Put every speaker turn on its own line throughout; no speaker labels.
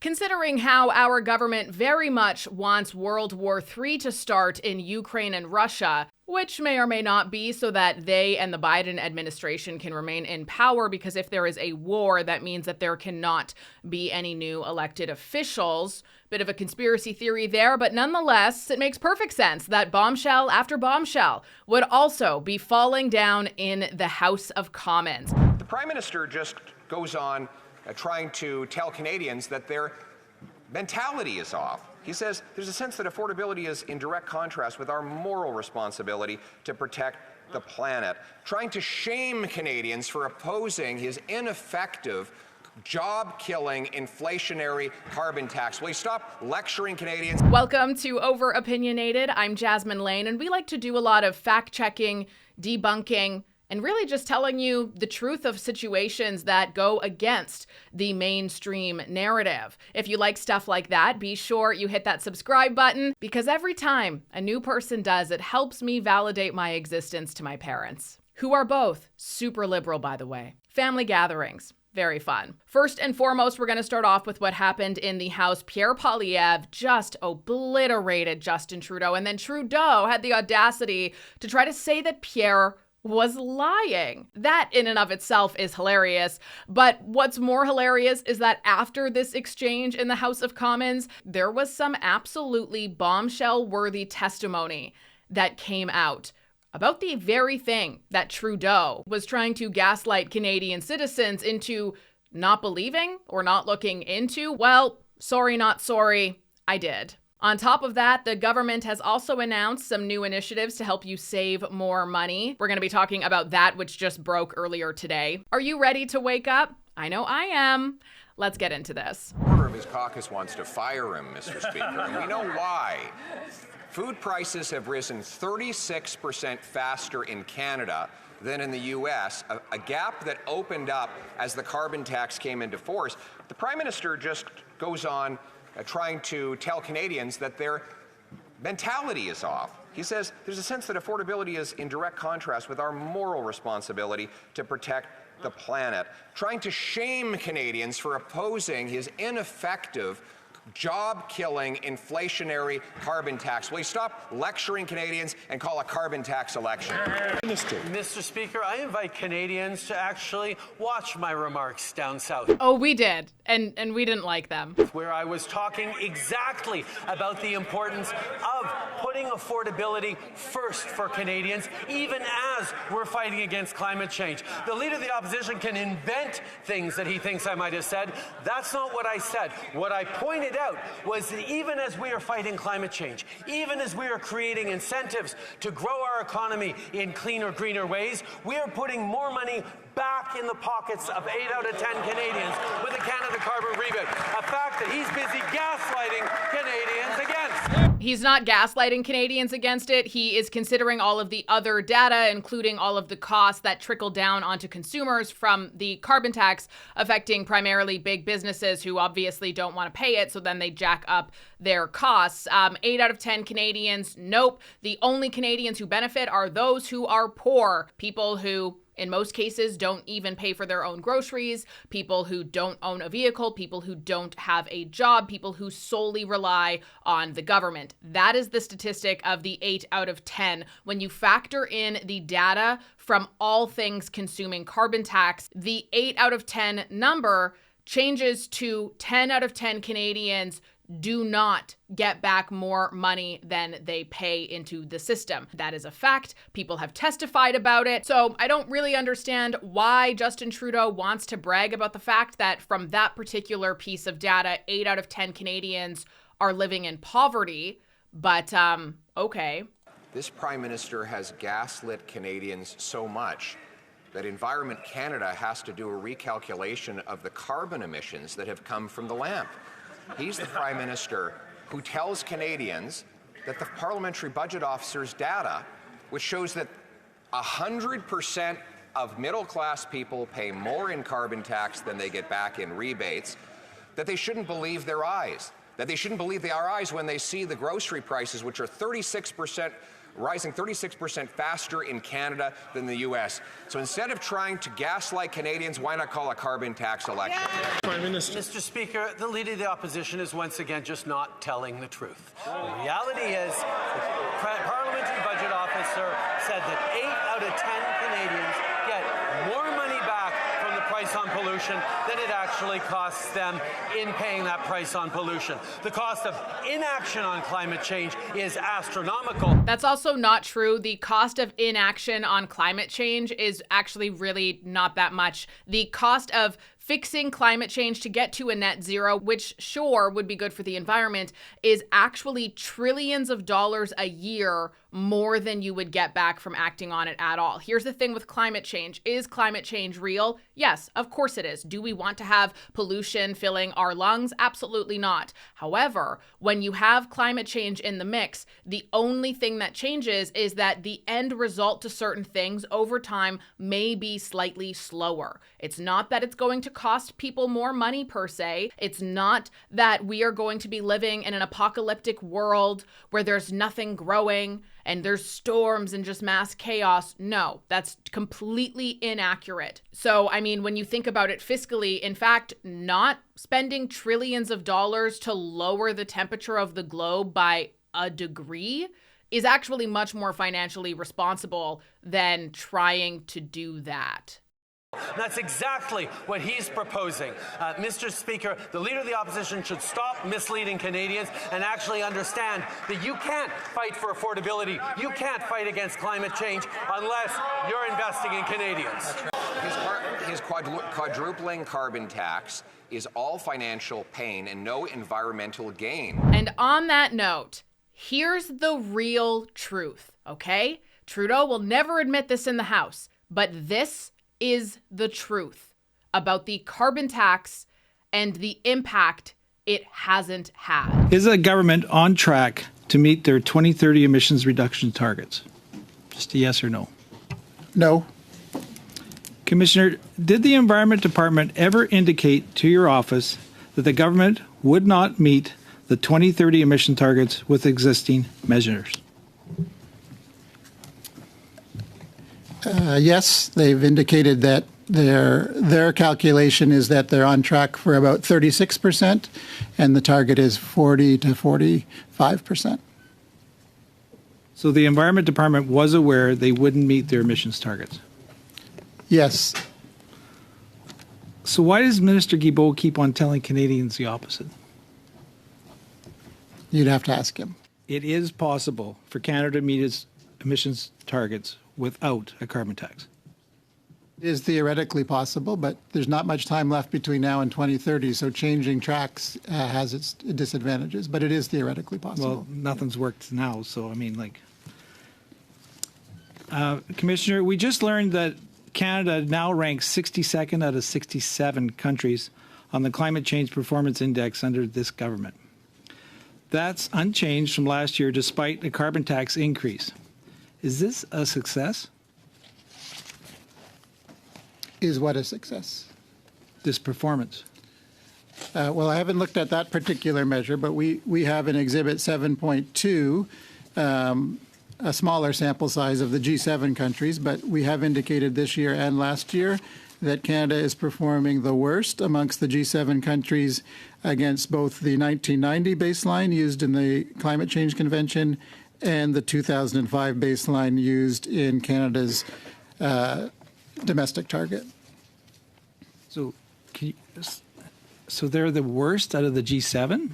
Considering how our government very much wants World War III to start in Ukraine and Russia, which may or may not be so that they and the Biden administration can remain in power, because if there is a war, that means that there cannot be any new elected officials. Bit of a conspiracy theory there, but nonetheless, it makes perfect sense that bombshell after bombshell would also be falling down in the House of Commons.
The Prime Minister just goes on trying to tell Canadians that their mentality is off. He says there's a sense that affordability is in direct contrast with our moral responsibility to protect the planet, trying to shame Canadians for opposing his ineffective, job-killing, inflationary carbon tax. Will you stop lecturing Canadians?
Welcome to Over Opinionated. I'm Jasmine Lane, and we like to do a lot of fact-checking, debunking, and really just telling you the truth of situations that go against the mainstream narrative. If you like stuff like that, be sure you hit that subscribe button, because every time a new person does, it helps me validate my existence to my parents, who are both super liberal, by the way. Family gatherings. Very fun. First and foremost, we're going to start off with what happened in the House. Pierre Poilievre just obliterated Justin Trudeau, and then Trudeau had the audacity to try to say that Pierre was lying. That in and of itself is hilarious. But what's more hilarious is that after this exchange in the House of Commons, there was some absolutely bombshell-worthy testimony that came out about the very thing that Trudeau was trying to gaslight Canadian citizens into not believing or not looking into. Well, sorry, not sorry, I did. On top of that, the government has also announced some new initiatives to help you save more money. We're going to be talking about that, which just broke earlier today. Are you ready to wake up? I know I am. Let's get into this.
A quarter of his caucus wants to fire him, Mr. Speaker, and we know why. Food prices have risen 36% faster in Canada than in the U.S., a gap that opened up as the carbon tax came into force. The Prime Minister just goes on trying to tell Canadians that their mentality is off. He says there's a sense that affordability is in direct contrast with our moral responsibility to protect the planet, trying to shame Canadians for opposing his ineffective, job-killing, inflationary carbon tax. Will you stop lecturing Canadians and call a carbon tax election?
Mr. Speaker, I invite Canadians to actually watch my remarks down south.
Oh, we did, and we didn't like them.
Where I was talking exactly about the importance of putting affordability first for Canadians, even as we're fighting against climate change. The Leader of the Opposition can invent things that he thinks I might have said. That's not what I said. What I pointed out was that even as we are fighting climate change, even as we are creating incentives to grow our economy in cleaner, greener ways, we are putting more money back in the pockets of 8 out of 10 Canadians with the Canada carbon rebate, a fact that he's busy gaslighting Canadians against.
He's not gaslighting Canadians against it. He is considering all of the other data, including all of the costs that trickle down onto consumers from the carbon tax, affecting primarily big businesses who obviously don't want to pay it, so then they jack up their costs. 8 out of 10 Canadians, nope. The only Canadians who benefit are those who are poor, people who in most cases don't even pay for their own groceries, people who don't own a vehicle, people who don't have a job, people who solely rely on the government. That is the statistic of the 8 out of 10. When you factor in the data from all things consuming carbon tax, the 8 out of 10 number changes to 10 out of 10 Canadians do not get back more money than they pay into the system. That is a fact. People have testified about it. So I don't really understand why Justin Trudeau wants to brag about the fact that from that particular piece of data, 8 out of 10 Canadians are living in poverty. But okay.
This Prime Minister has gaslit Canadians so much that Environment Canada has to do a recalculation of the carbon emissions that have come from the lamp. He's the Prime Minister who tells Canadians that the Parliamentary Budget Officer's data, which shows that 100% of middle-class people pay more in carbon tax than they get back in rebates, that they shouldn't believe their eyes, that they shouldn't believe their eyes when they see the grocery prices, which are 36% rising 36% faster in Canada than the U.S. So instead of trying to gaslight Canadians, why not call a carbon tax election?
Prime Minister.
Mr. Speaker, the Leader of the Opposition is once again just not telling the truth. The reality is, the Parliamentary Budget Officer said that 8 out of 10 Canadians get more money back from the price on pollution than it actually costs them in paying that price on pollution. The cost of inaction on climate change is astronomical.
That's also not true. The cost of inaction on climate change is actually really not that much. The cost of fixing climate change to get to a net zero, which sure would be good for the environment, is actually trillions of dollars a year more than you would get back from acting on it at all. Here's the thing with climate change. Is climate change real? Yes, of course it is. Do we want to have pollution filling our lungs? Absolutely not. However, when you have climate change in the mix, the only thing that changes is that the end result to certain things over time may be slightly slower. It's not that it's going to cost people more money per se. It's not that we are going to be living in an apocalyptic world where there's nothing growing and there's storms and just mass chaos. No, that's completely inaccurate. So, I mean, when you think about it fiscally, in fact, not spending trillions of dollars to lower the temperature of the globe by a degree is actually much more financially responsible than trying to do that.
That's exactly what he's proposing. Mr. Speaker, the Leader of the Opposition should stop misleading Canadians and actually understand that you can't fight for affordability, you can't fight against climate change unless you're investing in Canadians.
His quadrupling carbon tax is all financial pain and no environmental gain.
And on that note, here's the real truth, okay? Trudeau will never admit this in the House, but this is the truth about the carbon tax and the impact it hasn't had.
Is the government on track to meet their 2030 emissions reduction targets? Just a yes or no.
No.
Commissioner, did the Environment Department ever indicate to your office that the government would not meet the 2030 emission targets with existing measures?
Yes, they've indicated that their calculation is that they're on track for about 36%, and the target is 40 to 45%.
So the Environment Department was aware they wouldn't meet their emissions targets?
Yes.
So why does Minister Guilbeault keep on telling Canadians the opposite?
You'd have to ask him.
It is possible for Canada to meet its emissions targets without a carbon tax.
It is theoretically possible, but there's not much time left between now and 2030, so changing tracks has its disadvantages, but it is theoretically possible.
Well, nothing's worked now, so I mean, like... Commissioner, we just learned that Canada now ranks 62nd out of 67 countries on the Climate Change Performance Index under this government. That's unchanged from last year despite a carbon tax increase. Is this a success?
Is what a success?
This performance?
Well, I haven't looked at that particular measure, but we have in Exhibit 7.2 a smaller sample size of the G7 countries, but we have indicated this year and last year that Canada is performing the worst amongst the G7 countries against both the 1990 baseline used in the Climate Change Convention and the 2005 baseline used in Canada's domestic target.
So, so they're the worst out of the G7?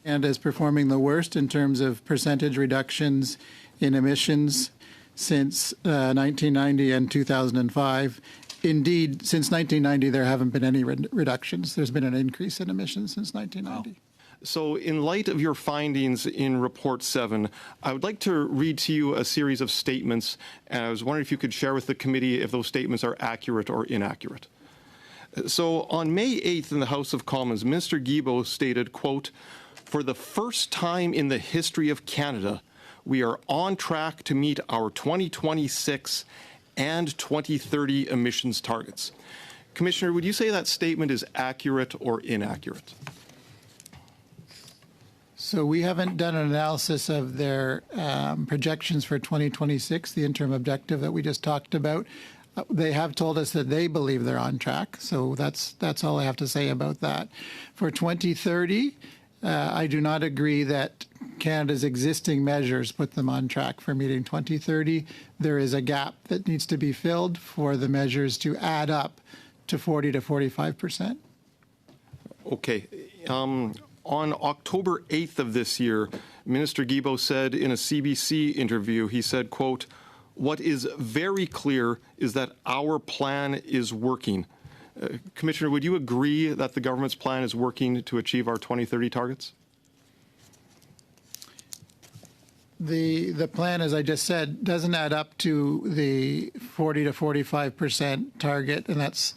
Canada is performing the worst in terms of percentage reductions in emissions since 1990 and 2005. Indeed, since 1990, there haven't been any reductions. There's been an increase in emissions since 1990.
Wow. So in light of your findings in Report 7, I would like to read to you a series of statements, and I was wondering if you could share with the committee if those statements are accurate or inaccurate. So on May 8th in the House of Commons, Minister Guilbeault stated, quote, "For the first time in the history of Canada, we are on track to meet our 2026 and 2030 emissions targets." Commissioner, would you say that statement is accurate or inaccurate?
So we haven't done an analysis of their projections for 2026, the interim objective that we just talked about. They have told us that they believe they're on track. So that's all I have to say about that. For 2030, I do not agree that Canada's existing measures put them on track for meeting 2030. There is a gap that needs to be filled for the measures to add up to 40 to 45%.
Okay. On October 8th of this year, Minister Guilbeault said in a CBC interview, he said, quote, "What is very clear is that our plan is working." Commissioner, would you agree that the government's plan is working to achieve our 2030 targets?
The plan, as I just said, doesn't add up to the 40 to 45% target, and that's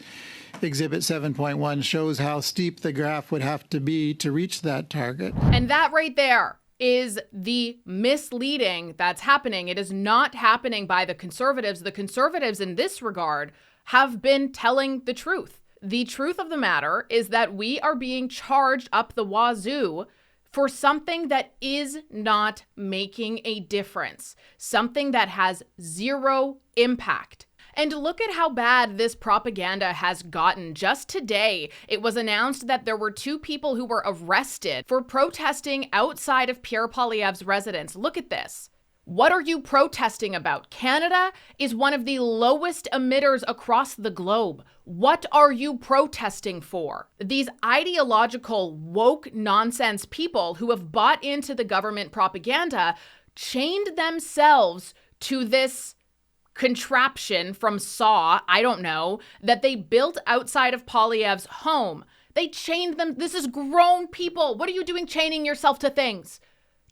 Exhibit 7.1 shows how steep the graph would have to be to reach that target.
And that right there is the misleading that's happening. It is not happening by the Conservatives. The Conservatives in this regard have been telling the truth. The truth of the matter is that we are being charged up the wazoo for something that is not making a difference, something that has zero impact. And look at how bad this propaganda has gotten. Just today, it was announced that there were 2 people who were arrested for protesting outside of Pierre Poilievre's residence. Look at this. What are you protesting about? Canada is one of the lowest emitters across the globe. What are you protesting for? These ideological, woke nonsense people who have bought into the government propaganda chained themselves to this contraption from Saw, I don't know, that they built outside of Poilievre's home. They chained them. This is grown people. What are you doing chaining yourself to things?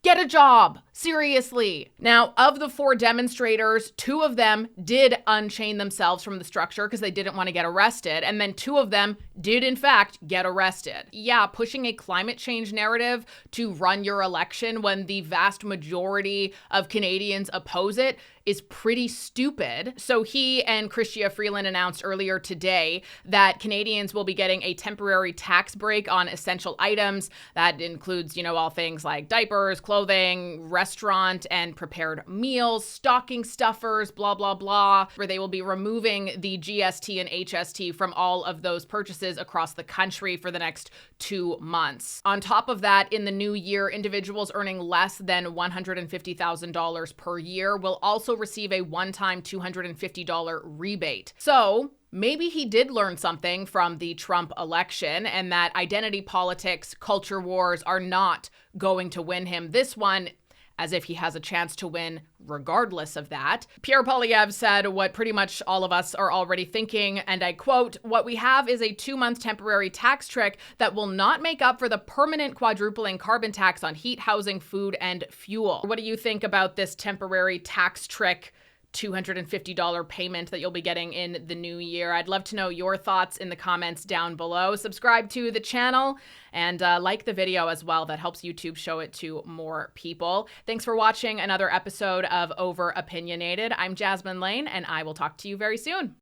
Get a job. Seriously. Now, of the 4 demonstrators, 2 of them did unchain themselves from the structure because they didn't want to get arrested. And then 2 of them did, in fact, get arrested. Yeah, pushing a climate change narrative to run your election when the vast majority of Canadians oppose it is pretty stupid. So he and Chrystia Freeland announced earlier today that Canadians will be getting a temporary tax break on essential items. That includes, all things like diapers, clothing, restaurant and prepared meals, stocking stuffers, blah, blah, blah, where they will be removing the GST and HST from all of those purchases across the country for the next 2 months. On top of that, in the new year, individuals earning less than $150,000 per year will also receive a one-time $250 rebate. So maybe he did learn something from the Trump election and that identity politics, culture wars are not going to win him this one, as if he has a chance to win regardless of that. Pierre Poilievre said what pretty much all of us are already thinking, and I quote, "What we have is a 2-month temporary tax trick that will not make up for the permanent quadrupling carbon tax on heat, housing, food, and fuel." What do you think about this temporary tax trick $250 payment that you'll be getting in the new year? I'd love to know your thoughts in the comments down below. Subscribe to the channel and like the video as well. That helps YouTube show it to more people. Thanks for watching another episode of Over Opinionated. I'm Jasmine Lane, and I will talk to you very soon.